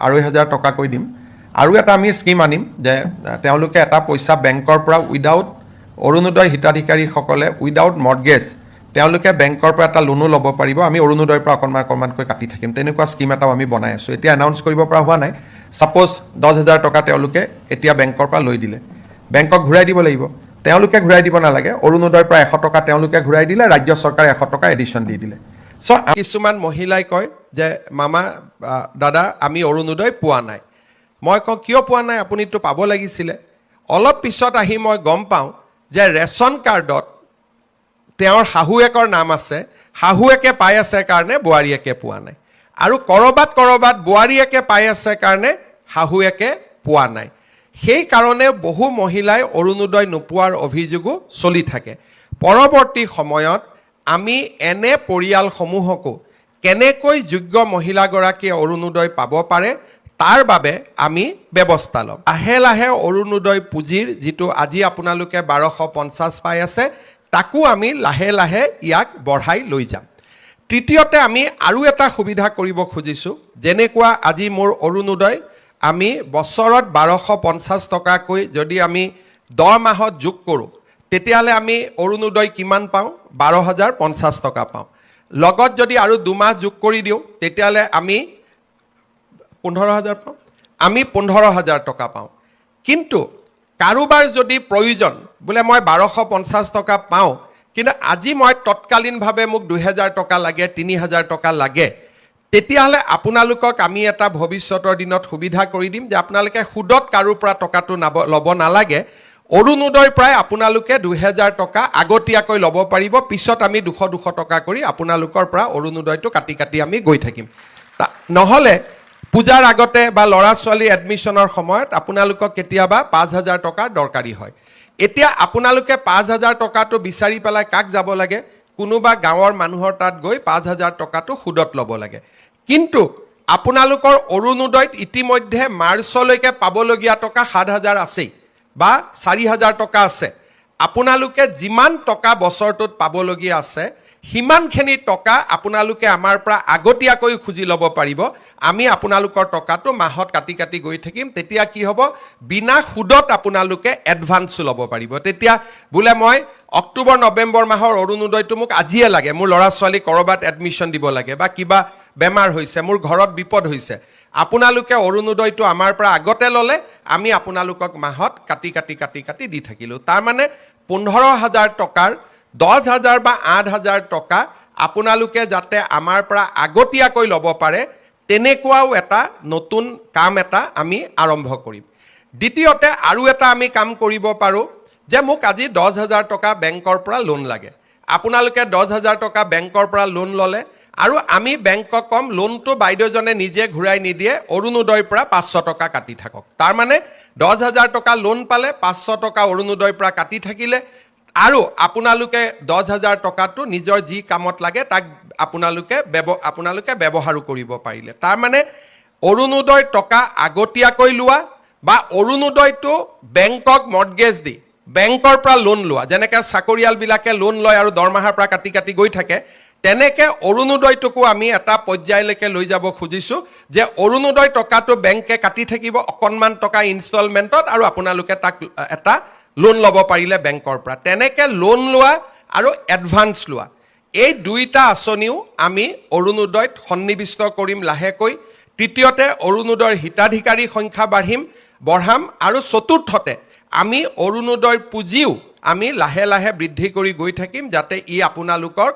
2,500 টকাকৈ দিম আৰু এটা আমি স্কিম আনিম যে তেওঁলোকে এটা পইচা বেংকৰ পৰা উইদাউট অৰুণোদয় হিতাধিকাৰীসকলে উইদাউট মৰ্টগেজ তেওঁলোকে বেংকৰ পৰা এটা লোনো ল'ব পাৰিব আমি অৰুণোদয়ৰ পৰা অকণমানকৈ কাটি থাকিম তেনেকুৱা স্কিম এটাও আমি বনাই আছোঁ এতিয়া এনাউন্স কৰিব পৰা হোৱা নাই সাপোজ 10,000 টকা তেওঁলোকে এতিয়া বেংকৰ পৰা লৈ দিলে বেংকক ঘূৰাই দিব লাগিব তেওঁলোকে ঘূৰাই দিব নালাগে অৰুণোদয়ৰ পৰা 100 টকা তেওঁলোকে ঘূৰাই দিলে ৰাজ্য চৰকাৰে 100 টকা এডিশ্যন দি দিলে সো কিছুমান মহিলাই কয় যে মামা দাদা আমি অৰুণোদয় পোৱা নাই মই কওঁ কিয় পোৱা নাই আপুনিতো পাব লাগিছিলে অলপ পিছত আহি মই গম পাওঁ যে ৰেচন কাৰ্ডত তেওঁৰ শাহুৱেকৰ নাম আছে শাহুৱেকে পাই আছে কাৰণে বোৱাৰীয়েকে পোৱা নাই আৰু কৰবাত বোৱাৰীয়েকে পাই আছে কাৰণে শাহুৱেকে পোৱা নাই সেই কাৰণে বহু মহিলাই অৰুণোদয় নোপোৱাৰ অভিযোগো চলি থাকে পৰৱৰ্তী সময়ত আমি এনে পৰিয়ালসমূহকো কেনেকৈ যোগ্য মহিলাগৰাকীয়ে অৰুণোদয় পাব পাৰে তাৰ বাবে আমি ব্যৱস্থা ল'ম লাহে লাহে অৰুণোদয় পুঁজিৰ যিটো আজি আপোনালোকে 1250 পাই আছে তাকো আমি লাহে লাহে ইয়াক বঢ়াই লৈ যাম তৃতীয়তে আমি আৰু এটা সুবিধা কৰিব খুজিছোঁ যেনেকুৱা আজি মোৰ অৰুণোদয় আমি বছৰত 1250 টকাকৈ যদি আমি 10 মাহত যোগ কৰোঁ তেতিয়াহ'লে আমি অৰুণোদয় কিমান পাওঁ 12,050 টকা পাওঁ লগত যদি আৰু 2 মাহ যোগ কৰি দিওঁ তেতিয়াহ'লে আমি 15,000 পাওঁ আমি 15,000 টকা পাওঁ কিন্তু কাৰোবাৰ যদি প্ৰয়োজন বোলে মই 1250 টকা পাওঁ কিন্তু আজি মই তৎকালীনভাৱে মোক 2,000 টকা লাগে 3,000 টকা লাগে তেতিয়াহ'লে আপোনালোকক আমি এটা ভৱিষ্যতৰ দিনত সুবিধা কৰি দিম যে আপোনালোকে সুদত কাৰোৰ পৰা টকাটো ল'ব নালাগে অৰুণোদয়ৰ পৰাই আপোনালোকে 2,000 টকা আগতীয়াকৈ ল'ব পাৰিব পিছত আমি 200 টকা কৰি আপোনালোকৰ পৰা অৰুণোদয়টো কাটি আমি গৈ থাকিম নহ'লে পূজাৰ আগতে বা ল'ৰা ছোৱালী এডমিশ্যনৰ সময়ত আপোনালোকক কেতিয়াবা 5,000 টকাৰ দৰকাৰী হয় এতিয়া আপোনালোকে 5,000 টকাটো বিচাৰি পেলাই কাক যাব লাগে কোনোবা গাঁৱৰ মানুহৰ তাত গৈ 5,000 টকাটো সুদত ল'ব লাগে কিন্তু আপোনালোকৰ অৰুণোদয়ত ইতিমধ্যে মাৰ্চলৈকে পাবলগীয়া টকা 7,000 আছেই বা 4,000 টকা আছে আপোনালোকে যিমান টকা বছৰটোত পাবলগীয়া আছে হিমানখিনি টকা আপোনালোকে আমাৰ পৰা আগতীয়াকৈ খুজি ল'ব পাৰিব আমি আপোনালোকৰ টকাটো মাহত কাটি গৈ থাকিম তেতিয়া কি হ'ব বিনা সুদত আপোনালোকে এডভান্স ল'ব পাৰিব তেতিয়া বোলে মই অক্টোবৰ নৱেম্বৰ মাহৰ অৰুণোদয়টো মোক আজিয়ে লাগে মোৰ ল'ৰা ছোৱালী কৰবাত এডমিশ্যন দিব লাগে বা কিবা বেমাৰ হৈছে মোৰ ঘৰত বিপদ হৈছে আপোনালোকে অৰুণোদয়টো আমাৰ পৰা আগতে ল'লে আমি আপোনালোকক মাহত কাটি দি থাকিলোঁ তাৰ মানে 15,000 টকাৰ 10,000 বা 8,000 টকা আপোনালোকে যাতে আমাৰ পৰা আগতীয়াকৈ ল'ব পাৰে তেনেকুৱাও এটা নতুন কাম এটা আমি আৰম্ভ কৰিম দ্বিতীয়তে আৰু এটা আমি কাম কৰিব পাৰোঁ যে মোক আজি 10,000 টকা বেংকৰ পৰা লোন লাগে আপোনালোকে 10,000 টকা বেংকৰ পৰা লোন ল'লে আৰু আমি বেংকক কম লোনটো বাইদেউজনে নিজে ঘূৰাই নিদিয়ে অৰুণোদয়ৰ পৰা 500 টকা কাটি থাকক তাৰ মানে 10,000 টকা লোন পালে 500 টকা অৰুণোদয়ৰ পৰা কাটি থাকিলে আৰু আপোনালোকে 10,000 টকাটো নিজৰ যি কামত লাগে তাক আপোনালোকে ব্যৱহাৰো কৰিব পাৰিলে তাৰ মানে অৰুণোদয় টকা আগতীয়াকৈ লোৱা বা অৰুণোদয়টো বেংকক মৰ্টগেজ দি বেংকৰ পৰা লোন লোৱা যেনেকৈ চাকৰিয়ালবিলাকে লোন লয় আৰু দৰমহাৰ পৰা কাটি গৈ থাকে তেনেকৈ অৰুণোদয়টোকো আমি এটা পৰ্যায়লৈকে লৈ যাব খুজিছোঁ যে অৰুণোদয় টকাটো বেংকে কাটি থাকিব অকণমান টকা ইনষ্টলমেণ্টত আৰু আপোনালোকে তাক এটা লোন ল'ব পাৰিলে বেংকৰ পৰা তেনেকৈ লোন লোৱা আৰু এডভান্স লোৱা এই দুইটা আঁচনিও আমি অৰুণোদয়ত সন্নিৱিষ্ট কৰিম লাহেকৈ তৃতীয়তে অৰুণোদয়ৰ হিতাধিকাৰী সংখ্যা বঢ়াম আৰু চতুৰ্থতে আমি অৰুণোদয়ৰ পুঁজিও আমি লাহে লাহে বৃদ্ধি কৰি গৈ থাকিম যাতে ই আপোনালোকক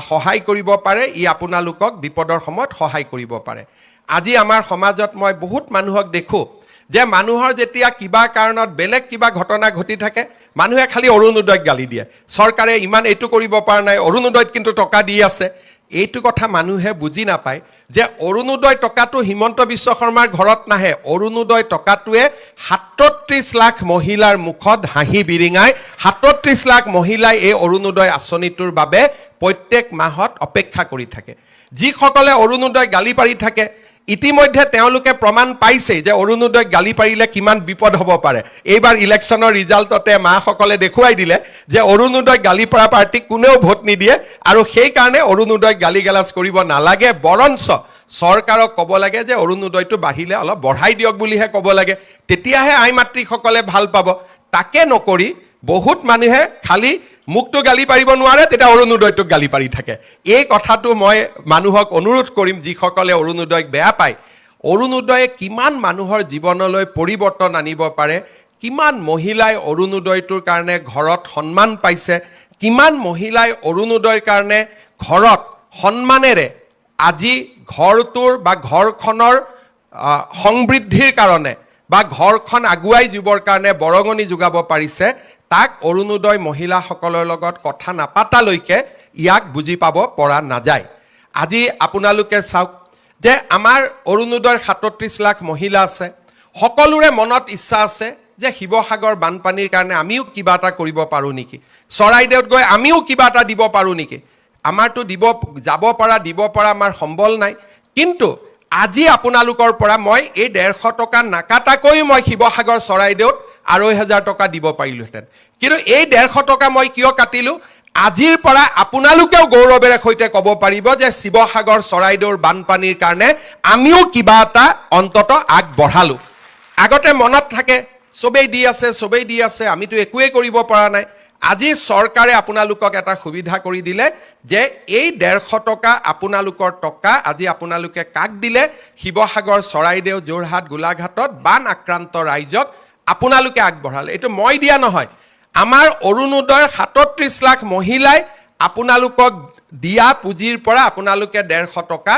সহায় কৰিব পাৰে ই আপোনালোকক বিপদৰ সময়ত সহায় কৰিব পাৰে আজি আমাৰ সমাজত মই বহুত মানুহক দেখোঁ যে মানুহৰ যেতিয়া কিবা কাৰণত বেলেগ কিবা ঘটনা ঘটি থাকে মানুহে খালি অৰুণোদয়ক গালি দিয়ে চৰকাৰে ইমান এইটো কৰিব পৰা নাই অৰুণোদয়ত কিন্তু টকা দি আছে এইটো কথা মানুহে বুজি নাপায় যে অৰুণোদয় টকাটো হিমন্ত বিশ্ব শৰ্মাৰ ঘৰত নাহে অৰুণোদয় টকাটোৱে 37 লাখ মহিলাৰ মুখত হাঁহি বিৰিঙাই 37 লাখ মহিলাই এই অৰুণোদয় আঁচনিটোৰ বাবে প্ৰত্যেক মাহত অপেক্ষা কৰি থাকে যিসকলে অৰুণোদয় গালি পাৰি থাকে ইতিমধ্যে তেওঁলোকে প্ৰমাণ পাইছে যে অৰুণোদয় গালি পাৰিলে কিমান বিপদ হ'ব পাৰে এইবাৰ ইলেকশ্যনৰ ৰিজাল্টতে মাসকলে দেখুৱাই দিলে যে অৰুণোদয় গালি পৰা পাৰ্টিক কোনেও ভোট নিদিয়ে আৰু সেই কাৰণে অৰুণোদয় গালি গালাজ কৰিব নালাগে বৰঞ্চ চৰকাৰক ক'ব লাগে যে অৰুণোদয়টো বাঢ়িলে অলপ বঢ়াই দিয়ক বুলিহে ক'ব লাগে, তেতিয়াহে আই মাতৃসকলে ভাল পাব। তাকে নকৰি বহুত মানুহে খালি মোকতো গালি পাৰিব নোৱাৰে, তেতিয়া অৰুণোদয়টোক গালি পাৰি থাকে। এই কথাটো মই মানুহক অনুৰোধ কৰিম, যিসকলে অৰুণোদয়ক বেয়া পায়, অৰুণোদয়ে কিমান মানুহৰ জীৱনলৈ পৰিৱৰ্তন আনিব পাৰে, কিমান মহিলাই অৰুণোদয়টোৰ কাৰণে ঘৰত সন্মান পাইছে, কিমান মহিলাই অৰুণোদয়ৰ কাৰণে ঘৰত সন্মানেৰে আজি ঘৰটোৰ বা ঘৰখনৰ সমৃদ্ধিৰ কাৰণে বা ঘৰখন আগুৱাই যাবৰ কাৰণে বৰঙণি যোগাব পাৰিছে, তাক অৰুণোদয় মহিলাসকলৰ লগত কথা নাপাতালৈকে ইয়াক বুজি পাব পৰা নাযায়। আজি আপোনালোকে চাওক যে আমাৰ অৰুণোদয়ৰ 37 লাখ মহিলা আছে, সকলোৰে মনত ইচ্ছা আছে যে শিৱসাগৰ বানপানীৰ কাৰণে আমিও কিবা এটা কৰিব পাৰোঁ নেকি, চৰাইদেউত গৈ আমিও কিবা এটা দিব পাৰোঁ নেকি। আমাৰতো যাব পৰা আমাৰ সম্বল নাই, কিন্তু আজি আপোনালোকৰ পৰা মই এই 150 টকা নাকাটাকৈ মই শিৱসাগৰ চৰাইদেউত 2,500 টকা দিব পাৰিলোহেঁতেন। কিন্তু এই 150 টকা মই কিয় কাটিলোঁ, আজিৰ পৰা আপোনালোকেও গৌৰৱেৰে সৈতে ক'ব পাৰিব যে শিৱসাগৰ চৰাইদেউৰ বানপানীৰ কাৰণে আমিও কিবা এটা অন্তত আগবঢ়ালোঁ। আগতে মনত থাকে চবেই দি আছে, আমিতো একোৱেই কৰিব পৰা নাই। আজি চৰকাৰে আপোনালোকক এটা সুবিধা কৰি দিলে যে এই 150 টকা আপোনালোকৰ টকা আজি আপোনালোকে কাক দিলে, শিৱসাগৰ চৰাইদেউ যোৰহাট গোলাঘাটত বান আক্ৰান্ত ৰাইজক আপোনালোকে আগবঢ়ালে। এইটো মই দিয়া নহয়, আমাৰ অৰুণোদয়ৰ 37 লাখ মহিলাই আপোনালোকক দিয়া পুঁজিৰ পৰা আপোনালোকে 150 টকা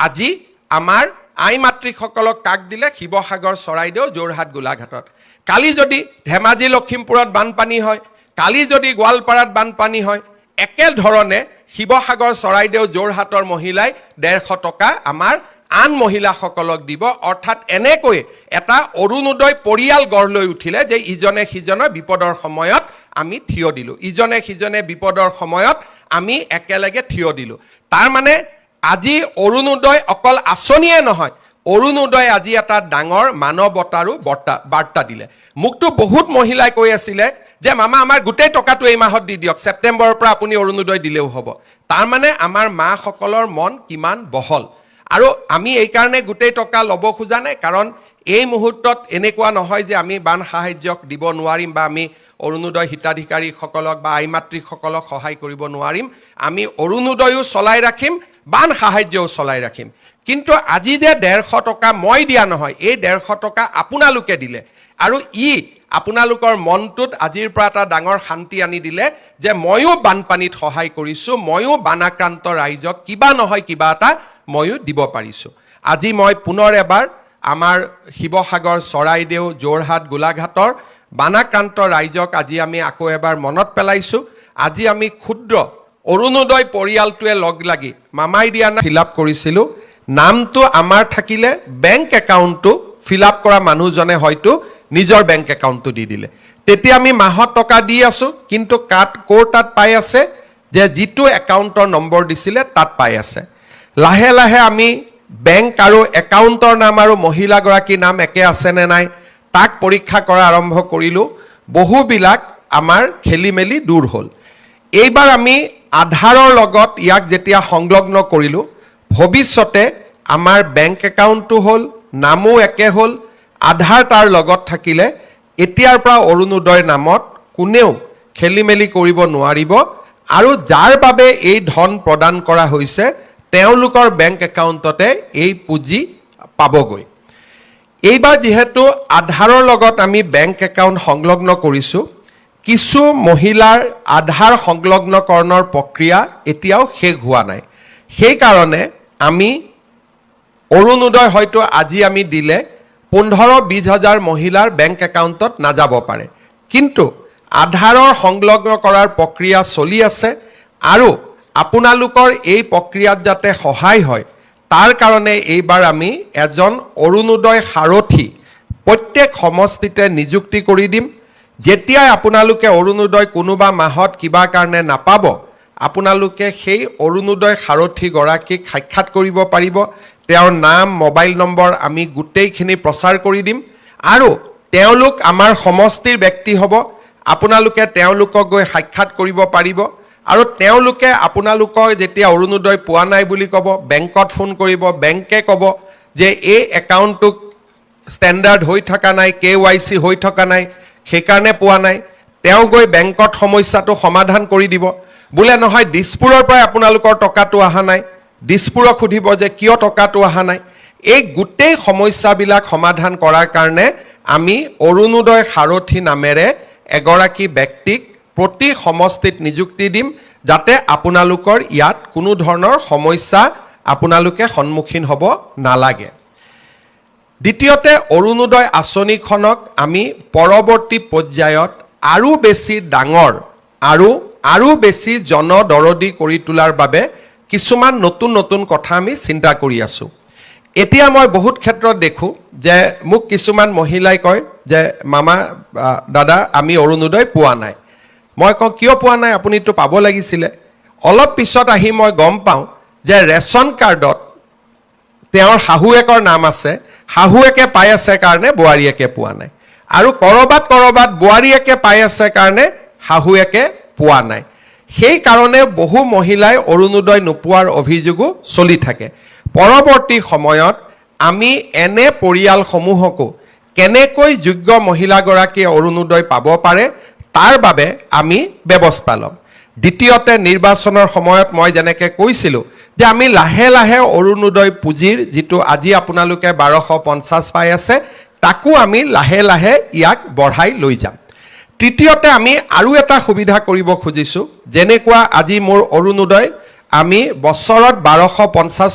আজি আমাৰ আই মাতৃসকলক কাক দিলে, শিৱসাগৰ চৰাইদেউ যোৰহাট গোলাঘাটত। কালি যদি ধেমাজি লখিমপুৰত বানপানী হয়, কালি যদি গোৱালপাৰাত বানপানী হয়, একেধৰণে শিৱসাগৰ চৰাইদেউ যোৰহাটৰ মহিলাই 150 টকা আমাৰ আন মহিলাসকলক দিব। অৰ্থাৎ এনেকৈ এটা অৰুণোদয় পৰিয়াল গঢ় লৈ উঠিলে যে ইজনে সিজনৰ বিপদৰ সময়ত আমি থিয় দিলোঁ, ইজনে সিজনে বিপদৰ সময়ত আমি একেলগে থিয় দিলোঁ। তাৰ মানে আজি অৰুণোদয় অকল আঁচনিয়ে নহয়, অৰুণোদয় আজি এটা ডাঙৰ মানৱতাৰো বাৰ্তা দিলে। মোকতো বহুত মহিলাই কৈ আছিলে যে মামা আমাৰ গোটেই টকাটো এই মাহত দি দিয়ক, ছেপ্টেম্বৰৰ পৰা আপুনি অৰুণোদয় দিলেও হ'ব। তাৰমানে আমাৰ মাসকলৰ মন কিমান বহল। আৰু আমি এইকাৰণে গোটেই টকা ল'ব খোজা নাই, কাৰণ এই মুহূৰ্তত এনেকুৱা নহয় যে আমি বান সাহায্যক দিব নোৱাৰিম বা আমি অৰুণোদয় হিতাধিকাৰীসকলক বা আই মাতৃসকলক সহায় কৰিব নোৱাৰিম। আমি অৰুণোদয়ো চলাই ৰাখিম, বান সাহায্যও চলাই ৰাখিম। কিন্তু আজি যে 150 টকা মই দিয়া নহয়, এই 150 টকা আপোনালোকে দিলে, আৰু আপোনালোকৰ মনটোত আজিৰ পৰা এটা ডাঙৰ শান্তি আনি দিলে যে ময়ো বানপানীত সহায় কৰিছোঁ, ময়ো বানাক্ৰান্ত ৰাইজক কিবা নহয় কিবা এটা ময়ো দিব পাৰিছোঁ। আজি মই পুনৰ এবাৰ আমাৰ শিৱসাগৰ চৰাইদেউ যোৰহাট গোলাঘাটৰ বানাক্ৰান্ত ৰাইজক আজি আমি আকৌ এবাৰ মনত পেলাইছোঁ। আজি আমি ক্ষুদ্ৰ অৰুণোদয় পৰিয়ালটোৱে লগ লাগি মামাই দিয়া ফিল আপ কৰিছিলোঁ। নামটো আমাৰ থাকিলে বেংক একাউণ্টটো ফিল আপ কৰা মানুহজনে হয়তো নিজৰ বেংক একাউণ্টটো দি দিলে, তেতিয়া আমি মাহত টকা দি আছোঁ, কিন্তু তাত পাই আছে যে যিটো একাউণ্টৰ নম্বৰ দিছিলে তাত পাই আছে। লাহে লাহে আমি বেংক আৰু একাউণ্টৰ নাম আৰু মহিলাগৰাকীৰ নাম একে আছেনে নাই তাক পৰীক্ষা কৰা আৰম্ভ কৰিলোঁ। বহুবিলাক আমাৰ খেলি মেলি দূৰ হ'ল। এইবাৰ আমি আধাৰৰ লগত ইয়াক যেতিয়া সংলগ্ন কৰিলোঁ, ভৱিষ্যতে আমাৰ বেংক একাউণ্টটো হ'ল, নামো একে হ'ল, আধাৰ তাৰ লগত থাকিলে এতিয়াৰ পৰা অৰুণোদয়ৰ নামত কোনেও খেলি মেলি কৰিব নোৱাৰিব। আৰু যাৰ বাবে এই ধন প্ৰদান কৰা হৈছে তেওঁলোকৰ বেংক একাউণ্টতে এই পুঁজি পাবগৈ। এইবাৰ যিহেতু আধাৰৰ লগত আমি বেংক একাউণ্ট সংলগ্ন কৰিছোঁ, কিছু মহিলাৰ আধাৰ সংলগ্নকৰণৰ প্ৰক্ৰিয়া এতিয়াও শেষ হোৱা নাই। সেইকাৰণে আমি অৰুণোদয় হয়তো আজি আমি দিলে 15-20 হাজাৰ মহিলাৰ বেংক একাউণ্টত নাযাব পাৰে, কিন্তু আধাৰৰ সংলগ্ন কৰাৰ প্ৰক্ৰিয়া চলি আছে। আৰু আপোনালোকৰ এই প্ৰক্ৰিয়াত যাতে সহায় হয় তাৰ কাৰণে এইবাৰ আমি এজন অৰুণোদয় সাৰথী প্ৰত্যেক সমষ্টিতে নিযুক্তি কৰি দিম। যেতিয়াই আপোনালোকে অৰুণোদয় কোনোবা মাহত কিবা কাৰণে নাপাব, আপোনালোকে সেই অৰুণোদয় সাৰথীগৰাকীক সাক্ষাৎ কৰিব পাৰিব। তেওঁৰ নাম, মোবাইল নম্বৰ আমি গোটেইখিনি প্ৰচাৰ কৰি দিম, আৰু তেওঁলোক আমাৰ সমষ্টিৰ ব্যক্তি হ'ব। আপোনালোকে তেওঁলোকক গৈ সাক্ষাৎ কৰিব পাৰিব, আৰু তেওঁলোকে আপোনালোকৰ যেতিয়া অৰুণোদয় পোৱা নাই বুলি ক'ব, বেংকত ফোন কৰিব, বেংকে ক'ব যে এই একাউণ্টটোক ষ্টেণ্ডাৰ্ড হৈ থকা নাই, KYC হৈ থকা নাই, সেইকাৰণে পোৱা নাই। তেওঁ গৈ বেংকত সমস্যাটো সমাধান কৰি দিব। বোলে নহয় দিছপুৰৰ পৰাই আপোনালোকৰ টকাটো অহা নাই, দিছপুৰক সুধিব যে কিয় টকাটো অহা নাই। এই গোটেই সমস্যাবিলাক সমাধান কৰাৰ কাৰণে আমি অৰুণোদয় সাৰথী নামেৰে এগৰাকী ব্যক্তিক প্ৰতি সমষ্টিত নিযুক্তি দিম, যাতে আপোনালোকৰ ইয়াত কোনো ধৰণৰ সমস্যা আপোনালোকে সন্মুখীন হ'ব নালাগে। দ্বিতীয়তে, অৰুণোদয় আঁচনিখনক আমি পৰৱৰ্তী পৰ্যায়ত আৰু বেছি ডাঙৰ আৰু বেছি জনদৰদী কৰি তোলাৰ বাবে কিছুমান নতুন নতুন কথা আমি চিন্তা কৰি আছোঁ। এতিয়া মই বহুত ক্ষেত্ৰত দেখোঁ যে মোক কিছুমান মহিলাই কয় যে মামা দাদা আমি অৰুণোদয় পোৱা নাই। মই কওঁ কিয় পোৱা নাই, আপুনিতো পাব লাগিছিলে। অলপ পিছত আহি মই গম পাওঁ যে ৰেচন কাৰ্ডত তেওঁৰ শাহুৱেকৰ নাম আছে, শাহুৱেকে পাই আছে কাৰণে বোৱাৰীয়েকে পোৱা নাই, আৰু ক'ৰবাত বোৱাৰীয়েকে পাই আছে কাৰণে শাহুৱেকে পোৱা নাই। সেইকাৰণে বহু মহিলাই অৰুণোদয় নোপোৱাৰ অভিযোগো চলি থাকে। পৰৱৰ্তী সময়ত আমি এনে পৰিয়ালসমূহকো কেনেকৈ যোগ্য মহিলাগৰাকীয়ে অৰুণোদয় পাব পাৰে তাৰ বাবে আমি ব্যৱস্থা ল'ম। দ্বিতীয়তে, নিৰ্বাচনৰ সময়ত মই যেনেকৈ কৈছিলোঁ যে আমি লাহে লাহে অৰুণোদয় পুঁজিৰ যিটো আজি আপোনালোকে 1250 পাই আছে, তাকো আমি লাহে লাহে ইয়াক বঢ়াই লৈ যাম। তৃতীয়তে, আমি আৰু এটা সুবিধা কৰিব খুজিছোঁ, যেনেকুৱা আজি মোৰ অৰুণোদয় আমি বছৰত 1250